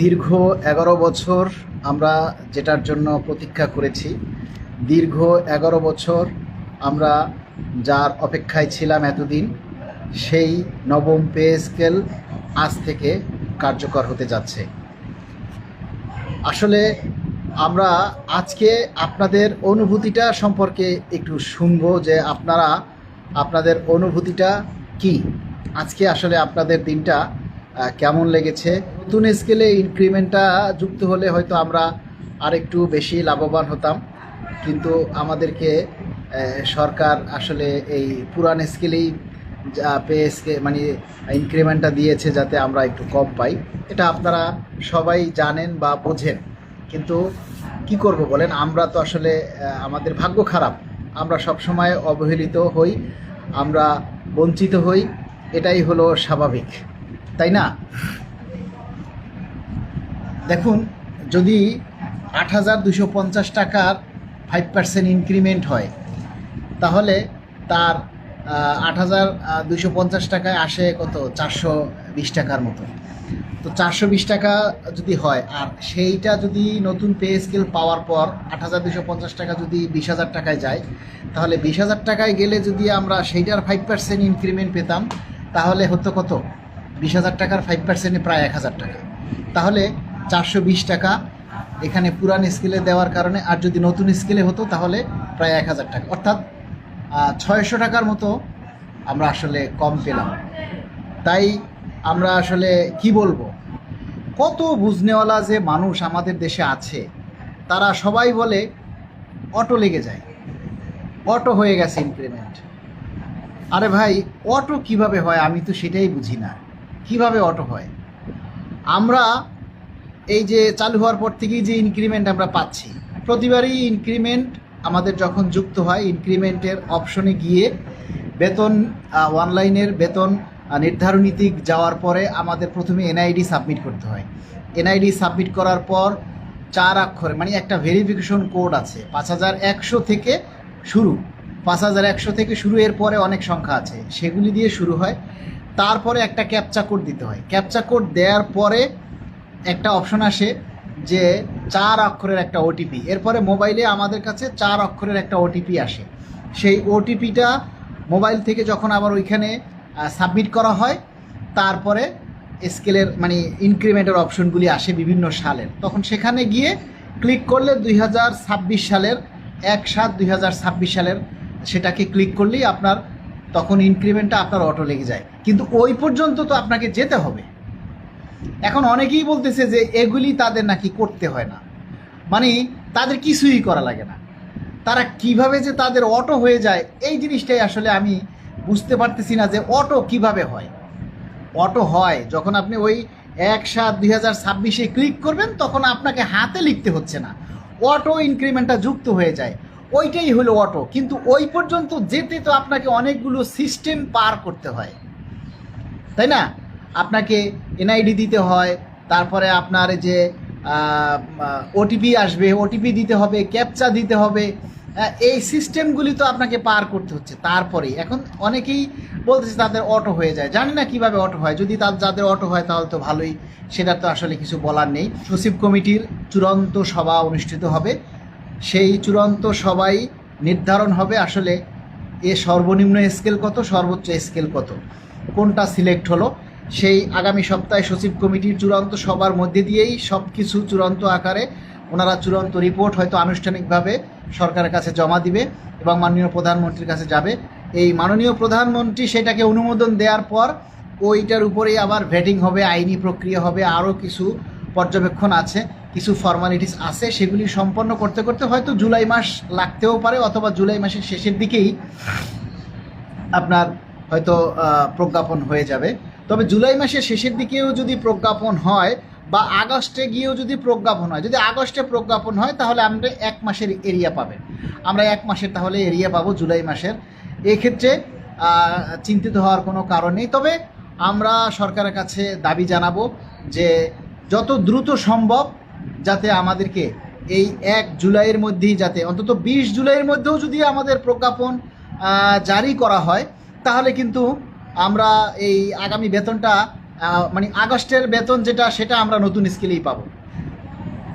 দীর্ঘ ১১ বছর আমরা যেটার জন্য প্রতীক্ষা করেছি, দীর্ঘ ১১ বছর আমরা যার অপেক্ষায় ছিলাম এতদিন, সেই নবম পে স্কেল আজ থেকে কার্যকর হতে যাচ্ছে। আসলে আমরা আজকে আপনাদের অনুভূতিটা সম্পর্কে একটু শুনবো যে আপনাদের অনুভূতিটা কি। আজকে আসলে আপনাদের দিনটা কেমন লেগেছে। নতুন স্কেলে ইনক্রিমেন্টটা যুক্ত হলে হয়তো আমরা আরেকটু বেশি লাভবান হতাম, কিন্তু আমাদেরকে সরকার আসলে এই পুরান স্কেলেই পে স্কেল মানে ইনক্রিমেন্টটা দিয়েছে যাতে আমরা একটু কম পাই। এটা আপনারা সবাই জানেন বা বোঝেন, কিন্তু কি করব বলেন, আমরা তো আসলে আমাদের ভাগ্য খারাপ, আমরা সবসময় অবহেলিত হই, আমরা বঞ্চিত হই, এটাই হলো স্বাভাবিক, তাই না? দেখুন, যদি ৮,২৫০ টাকার 5% ইনক্রিমেন্ট হয়, তাহলে তার ৮,২৫০ টাকায় আসে কত, ৪২০ টাকার মতো। তো ৪২০ টাকা যদি হয়, আর সেইটা যদি নতুন পে স্কেল পাওয়ার পর ৮,২৫০ টাকা যদি ২০,০০০ টাকায় যায়, তাহলে ২০,০০০ টাকায় গেলে যদি আমরা সেইটার 5% ইনক্রিমেন্ট পেতাম, তাহলে হতো কত, ২০,০০০ টাকার 5%-এ প্রায় ১,০০০ টাকা। তাহলে ৪২০ টাকা এখানে পুরান স্কেলে দেওয়ার কারণে, আর যদি নতুন স্কেলে হতো তাহলে প্রায় ১,০০০ টাকা, অর্থাৎ ৬০০ টাকার মতো আমরা আসলে কম পেলাম। তাই আমরা আসলে কি বলবো, কত বুঝনেওয়ালা যে মানুষ আমাদের দেশে আছে, তারা সবাই বলে অটো লেগে যায়, অটো হয়ে গেছে ইনক্রিমেন্ট। আরে ভাই, অটো কিভাবে হয় আমি তো সেটাই বুঝি না, কিভাবে অটো হয়। আমরা এই যে চালু হওয়ার পর থেকেই যে ইনক্রিমেন্ট আমরা পাচ্ছি, প্রতিবারই ইনক্রিমেন্ট আমাদের যখন যুক্ত হয়, ইনক্রিমেন্টের অপশনে গিয়ে বেতন অনলাইনের বেতন নির্ধারণীতে যাওয়ার পরে আমাদের প্রথমে এনআইডি সাবমিট করতে হয়। এনআইডি সাবমিট করার পর 4 অক্ষরে মানে একটা ভেরিফিকেশন কোড আছে, ৫,১০০ থেকে শুরু, ৫,১০০ থেকে শুরু, এরপরে অনেক সংখ্যা আছে, সেগুলি দিয়ে শুরু হয়। তারপরে একটা ক্যাপচা কোড দিতে হয়। ক্যাপচা কোড দেওয়ার পরে একটা অপশন আসে যে 4 অক্ষরের একটা ওটিপি, এরপরে মোবাইলে আমাদের কাছে 4 অক্ষরের একটা ওটিপি আসে। সেই ওটিপিটা মোবাইল থেকে যখন আবার ওইখানে সাবমিট করা হয়, তারপরে স্কেলের মানে ইনক্রিমেন্টের অপশনগুলি আসে বিভিন্ন সালের, তখন সেখানে গিয়ে ক্লিক করলে 2026 সালের 1/7/2026 সালের সেটাকে ক্লিক করলেই আপনার তখন ইনক্রিমেন্টটা আপনার অটো লেগে যায়। কিন্তু ওই পর্যন্ত তো আপনাকে যেতে হবে। এখন অনেকেই বলতেছে যে এগুলি তাদের নাকি করতে হয় না, মানে তাদের কিছুই করা লাগে না, তারা কিভাবে যে তাদের অটো হয়ে যায় এই জিনিসটাই আসলে আমি বুঝতে পারতেছি না যে অটো কিভাবে হয়। অটো হয় যখন আপনি ওই 1/7/2026 ক্লিক করবেন, তখন আপনাকে হাতে লিখতে হচ্ছে না, অটো ইনক্রিমেন্টটা যুক্ত হয়ে যায়, ওইটাই হলো অটো। কিন্তু ওই পর্যন্ত যেতে তো আপনাকে অনেকগুলো সিস্টেম পার করতে হয়, তাই না? আপনাকে এনআইডি দিতে হয়, তারপরে আপনার যে ওটিপি আসবে, ওটিপি দিতে হবে, ক্যাপচা দিতে হবে, এই সিস্টেমগুলি তো আপনাকে পার করতে হচ্ছে। তারপরেই এখন অনেকেই বলতেছে তাদের অটো হয়ে যায়, জানি না কিভাবে অটো হয়। যদি যাদের অটো হয় তাহলে তো ভালোই, সেটা তো আসলে কিছু বলার নেই। সচিব কমিটির চূড়ান্ত সভা অনুষ্ঠিত হবে, সেই চূড়ান্ত সভায় নির্ধারণ হবে আসলে এ সর্বনিম্ন স্কেল কত, সর্বোচ্চ স্কেল কত, কোনটা সিলেক্ট হলো। সেই আগামী সপ্তাহে সচিব কমিটির চূড়ান্ত সভার মধ্যে দিয়েই সব কিছু চূড়ান্ত আকারে ওনারা চূড়ান্ত রিপোর্ট হয়তো আনুষ্ঠানিকভাবে সরকারের কাছে জমা দিবে এবং মাননীয় প্রধানমন্ত্রীর কাছে যাবে। এই মাননীয় প্রধানমন্ত্রী সেটাকে অনুমোদন দেওয়ার পর ওইটার উপরেই আবার ভেটিং হবে, আইনি প্রক্রিয়া হবে, আরও কিছু পর্যবেক্ষণ আছে, কিছু ফর্মালিটিস আছে, সেগুলি সম্পন্ন করতে করতে হয়তো জুলাই মাস লাগতেও পারে, অথবা জুলাই মাসের শেষের দিকেই আপনার হয়তো প্রজ্ঞাপন হয়ে যাবে। তবে জুলাই মাসের শেষের দিকেও যদি প্রজ্ঞাপন হয় বা আগস্টে গিয়েও যদি প্রজ্ঞাপন হয়, যদি আগস্টে প্রজ্ঞাপন হয় তাহলে আমরা 1 মাসের এরিয়া পাবেন, আমরা 1 মাসের তাহলে এরিয়া পাবো জুলাই মাসের। এক্ষেত্রে চিন্তিত হওয়ার কোনো কারণ নেই। তবে আমরা সরকারের কাছে দাবি জানাবো যে যত দ্রুত সম্ভব যাতে আমাদেরকে এই 1 জুলাইয়ের মধ্যেই, যাতে অন্তত 20 জুলাইয়ের মধ্যেও যদি আমাদের প্রজ্ঞাপন জারি করা হয়, তাহলে কিন্তু আমরা এই আগামী বেতনটা মানে আগস্টের বেতন যেটা সেটা আমরা নতুন স্কেলেই পাবো।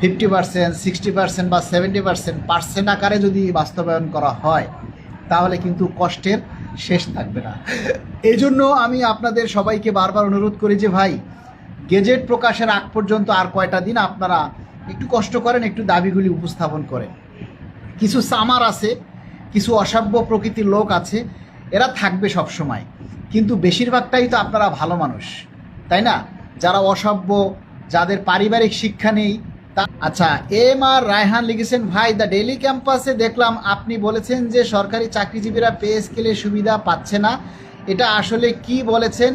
50%, 60% বা 70% আকারে যদি বাস্তবায়ন করা হয় তাহলে কিন্তু কষ্টের শেষ থাকবে না। এই জন্য আমি আপনাদের সবাইকে বারবার অনুরোধ করি যে ভাই, গেজেট প্রকাশের আগ পর্যন্ত আর কয়টা দিন আপনারা একটু কষ্ট করেন, একটু দাবিগুলি উপস্থাপন করেন। কিছু সামার আছে, কিছু অসভ্য প্রকৃতির লোক আছে, এরা থাকবে সব সময়, কিন্তু বেশিরভাগটাই তো আপনারা ভালো মানুষ, তাই না? যারা অসভ্য, যাদের পারিবারিক শিক্ষা নেই। আচ্ছা, আর রায়হান লিখেছেন, ভাই দ্য ডেইলি ক্যাম্পাসে দেখলাম আপনি বলেছেন যে সরকারি চাকরিজীবীরা পে স্কেলের সুবিধা পাচ্ছে না, এটা আসলে কি বলেছেন?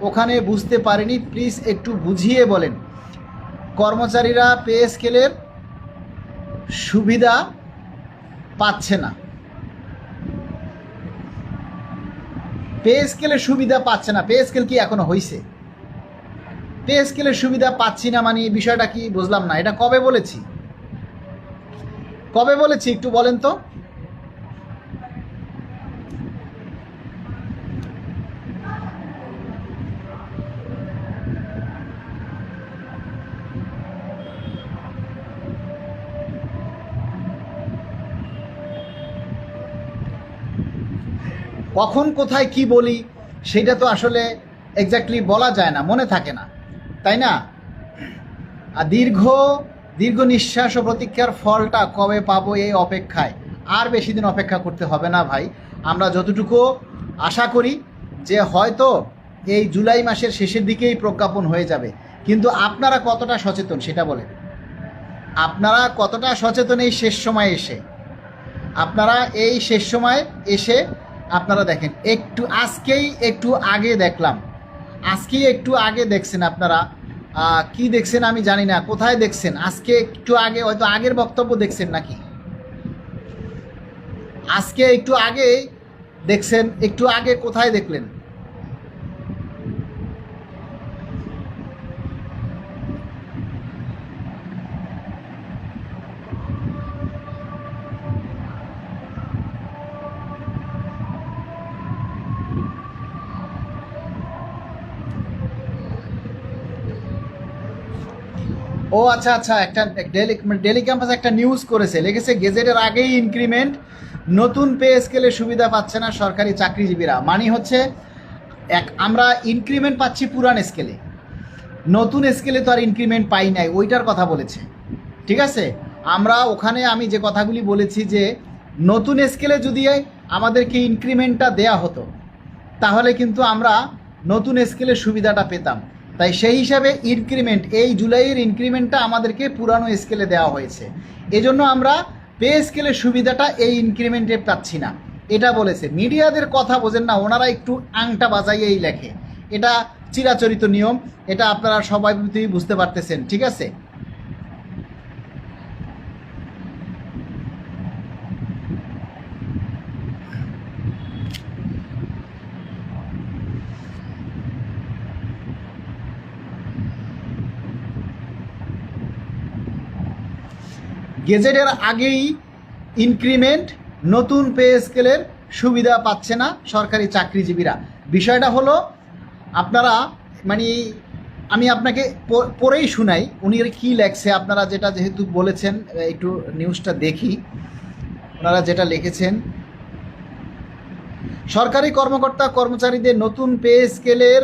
ওখানে বুঝতে পারিনি, প্লিজ একটু বুঝিয়ে বলেন। কর্মচারীরা পে স্কেলের সুবিধা পাচ্ছে না, পে স্কেলের সুবিধা পাচ্ছে না। পে স্কেল কি এখনো হয়েছে? পে স্কেলের সুবিধা পাচ্ছি না মানে বিষয়টা কি বুঝলাম না। এটা কবে বলেছি, কবে বলেছি একটু বলেন তো? কখন কোথায় কি বলি সেটা তো আসলে এক্স্যাক্টলি বলা যায় না, মনে থাকে না, তাই না? আর দীর্ঘ দীর্ঘ নিঃশ্বাস ও প্রতীক্ষার ফলটা কবে পাবো এই অপেক্ষায়। আর বেশি দিন অপেক্ষা করতে হবে না ভাই। আমরা যতটুকু আশা করি যে হয়তো এই জুলাই মাসের শেষের দিকেই প্রজ্ঞাপন হয়ে যাবে, কিন্তু আপনারা কতটা সচেতন সেটা বলেন। আপনারা কতটা সচেতন এই শেষ সময় এসে? আপনারা এই শেষ সময় এসে আপনারা দেখেন, আজকেই একটু আগে দেখলাম, আজকেই একটু আগে দেখছেন আপনারা, কি দেখছেন আমি জানি না, কোথায় দেখছেন? আজকে একটু আগে হয়তো আগের বক্তব্য দেখছেন নাকি? আজকে একটু আগে দেখছেন, একটু আগে কোথায় দেখলেন? ও আচ্ছা আচ্ছা, একটা ডেলি ক্যাম্পাস একটা নিউজ করেছে, লিখেছে গেজেটের আগেই ইনক্রিমেন্ট, নতুন পে স্কেলের সুবিধা পাচ্ছে না সরকারি চাকরিজীবীরা। মানে হচ্ছে আমরা ইনক্রিমেন্ট পাচ্ছি পুরান স্কেলে, নতুন স্কেলে তো আর ইনক্রিমেন্ট পাই নাই, ওইটার কথা বলেছে। ঠিক আছে, আমরা ওখানে আমি যে কথাগুলি বলেছি যে নতুন স্কেলে যদি আমাদেরকে ইনক্রিমেন্টটা দেয়া হতো তাহলে কিন্তু আমরা নতুন স্কেলের সুবিধাটা পেতাম। তাই সেই হিসাবে ইনক্রিমেন্ট, এই জুলাইয়ের ইনক্রিমেন্টটা আমাদেরকে পুরানো স্কেলে দেওয়া হয়েছে, এজন্য আমরা পে স্কেলের সুবিধাটা এই ইনক্রিমেন্টে পাচ্ছি না, এটা বলেছে। মিডিয়াদের কথা বোঝেন না, ওনারা একটু আংটা বাজাইয়েই লেখে, এটা চিরাচরিত নিয়ম, এটা আপনারা সবাই বুঝতে পারতেছেন। ঠিক আছে, গেজেটের আগেই ইনক্রিমেন্ট, নতুন পে স্কেলের সুবিধা পাচ্ছে না সরকারি চাকরিজীবীরা। বিষয়টা হলো আপনারা মানে আমি আপনাকে পড়েই শোনাই উনি কী লেখছে। আপনারা যেটা যেহেতু বলেছেন একটু নিউজটা দেখি, ওনারা যেটা লিখেছেন, সরকারি কর্মকর্তা কর্মচারীদের নতুন পে স্কেলের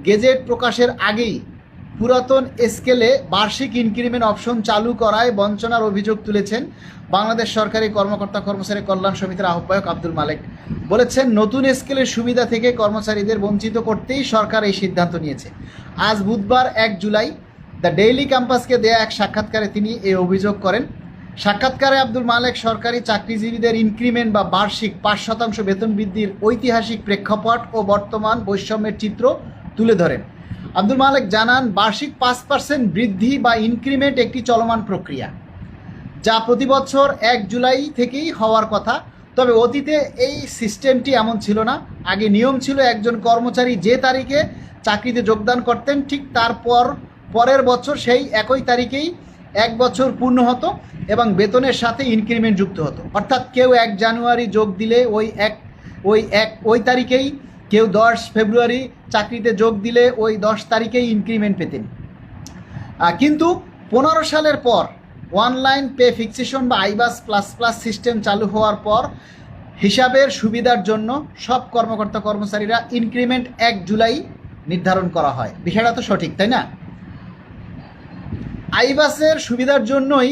গেজেট প্রকাশের আগেই পুরাতন স্কেলে বার্ষিক ইনক্রিমেন্ট অপশন চালু করায় বঞ্চনার অভিযোগ তুলেছেন বাংলাদেশ সরকারি কর্মকর্তা কর্মচারী কল্যাণ সমিতির আহ্বায়ক আব্দুল মালেক। বলেছেন, নতুন স্কেলের সুবিধা থেকে কর্মচারীদের বঞ্চিত করতেই সরকার এই সিদ্ধান্ত নিয়েছে। আজ বুধবার 1 জুলাই দ্য ডেইলি ক্যাম্পাসকে দেয়া এক সাক্ষাৎকারে তিনি এই অভিযোগ করেন। সাক্ষাৎকারে আব্দুল মালেক সরকারি চাকরিজীবীদের ইনক্রিমেন্ট বা বার্ষিক 5% বেতন বৃদ্ধির ঐতিহাসিক প্রেক্ষাপট ও বর্তমান বৈষম্যের চিত্র তুলে ধরেন। আব্দুল মালেক জানান, বার্ষিক 5% বৃদ্ধি বা ইনক্রিমেন্ট একটি চলমান প্রক্রিয়া, যা প্রতি বছর 1 জুলাই থেকেই হওয়ার কথা। তবে অতীতে এই সিস্টেমটি এমন ছিল না। আগে নিয়ম ছিল একজন কর্মচারী যে তারিখে চাকরিতে যোগদান করতেন ঠিক পরের বছর সেই একই তারিখেই 1 বছর পূর্ণ হতো এবং বেতনের সাথে ইনক্রিমেন্ট যুক্ত হতো। অর্থাৎ কেউ 1 জানুয়ারি যোগ দিলে ওই তারিখেই কেউ 10 ফেব্রুয়ারি চাকরিতে যোগ দিলে ওই 10 তারিখেই ইনক্রিমেন্ট পেতেন। কিন্তু 15 সালের পর অনলাইন পে ফিক্সেশন বা আইবাস প্লাস প্লাস সিস্টেম চালু হওয়ার পর হিসাবের সুবিধার জন্য সব কর্মকর্তা কর্মচারীরা ইনক্রিমেন্ট 1 জুলাই নির্ধারণ করা হয়। বিষয়টা তো সঠিক, তাই না? আইবাসের সুবিধার জন্যই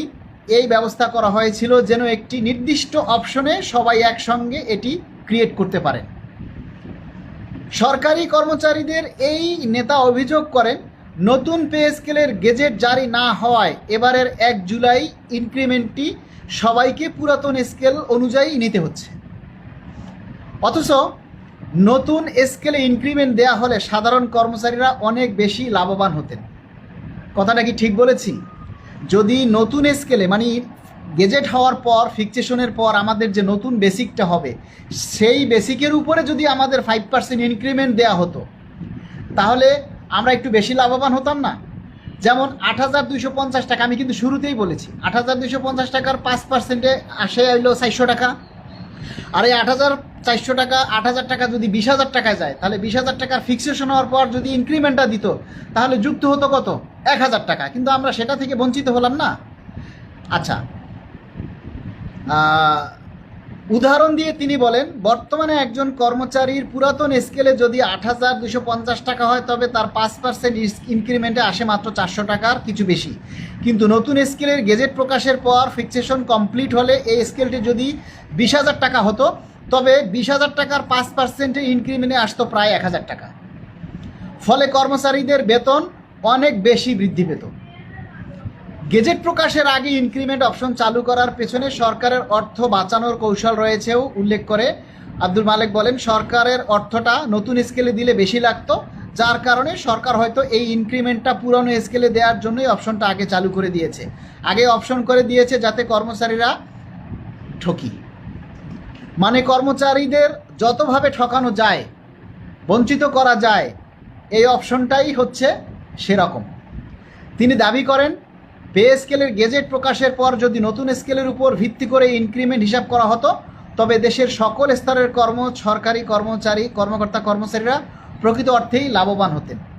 এই ব্যবস্থা করা হয়েছিল, যেন একটি নির্দিষ্ট অপশনে সবাই একসঙ্গে এটি ক্রিয়েট করতে পারেন। সরকারি কর্মচারীদের এই নেতা অভিযোগ করেন, নতুন পে স্কেলের গেজেট জারি না হওয়ায় এবারের 1 জুলাই ইনক্রিমেন্টটি সবাইকে পুরাতন স্কেল অনুযায়ী নিতে হচ্ছে। অথচ নতুন স্কেলে ইনক্রিমেন্ট দেয়া হলে সাধারণ কর্মচারীরা অনেক বেশি লাভবান হতেন। কথাটা কি ঠিক বলেছি? যদি নতুন স্কেলে মানে গেজেট হওয়ার পর ফিক্সেশনের পর আমাদের যে নতুন বেসিকটা হবে, সেই বেসিকের উপরে যদি আমাদের 5% ইনক্রিমেন্ট দেয়া হতো, তাহলে আমরা একটু বেশি লাভবান হতাম না? যেমন 8,250 টাকা, আমি কিন্তু শুরুতেই বলেছি 8,250 টাকার 5%-এ আসে হইলো 400 টাকা। আর এই 8,400 টাকা 8,000 টাকা যদি 20,000 টাকায় যায়, তাহলে 20,000 টাকার ফিক্সেশন হওয়ার পর যদি ইনক্রিমেন্টটা দিত, তাহলে যুক্ত হতো কত? 1,000 টাকা। কিন্তু আমরা সেটা থেকে বঞ্চিত হলাম না। আচ্ছা, উদাহরণ দিয়ে তিনি বলেন, বর্তমানে একজন কর্মচারীর পুরাতন স্কেলে যদি 8,250 টাকা হয়, তবে তার 5% ইনক্রিমেন্টে আসে মাত্র 400 টাকার কিছু বেশি। কিন্তু নতুন স্কেলের গেজেট প্রকাশের পর ফিক্সেশন কমপ্লিট হলে এই স্কেলটি যদি 20,000 টাকা হতো, তবে 20,000 টাকার 5%-এর ইনক্রিমেন্টে আসতো প্রায় 1,000 টাকা। ফলে কর্মচারীদের বেতন অনেক বেশি বৃদ্ধি পেত। গেজেট প্রকাশের আগে ইনক্রিমেন্ট অপশন চালু করার পেছনে সরকারের অর্থ বাঁচানোর কৌশল রয়েছেও উল্লেখ করে আব্দুল মালেক বলেন, সরকারের অর্থটা নতুন স্কেলে দিলে বেশি লাগতো, যার কারণে সরকার হয়তো এই ইনক্রিমেন্টটা পুরনো স্কেলে দেওয়ার জন্যই অপশনটা আগে চালু করে দিয়েছে। আগে অপশন করে দিয়েছে যাতে কর্মচারীরা ঠকি, মানে কর্মচারীদের যতভাবে ঠকানো যায়, বঞ্চিত করা যায়, এই অপশনটাই হচ্ছে সেরকম। তিনি দাবি করেন, পে স্কেলের গেজেট প্রকাশের পর যদি নতুন স্কেলের উপর ভিত্তি করে ইনক্রিমেন্ট হিসাব করা হতো, তবে দেশের সকল স্তরের সরকারি কর্মচারী কর্মকর্তা কর্মচারীরা প্রকৃত অর্থেই লাভবান হতেন।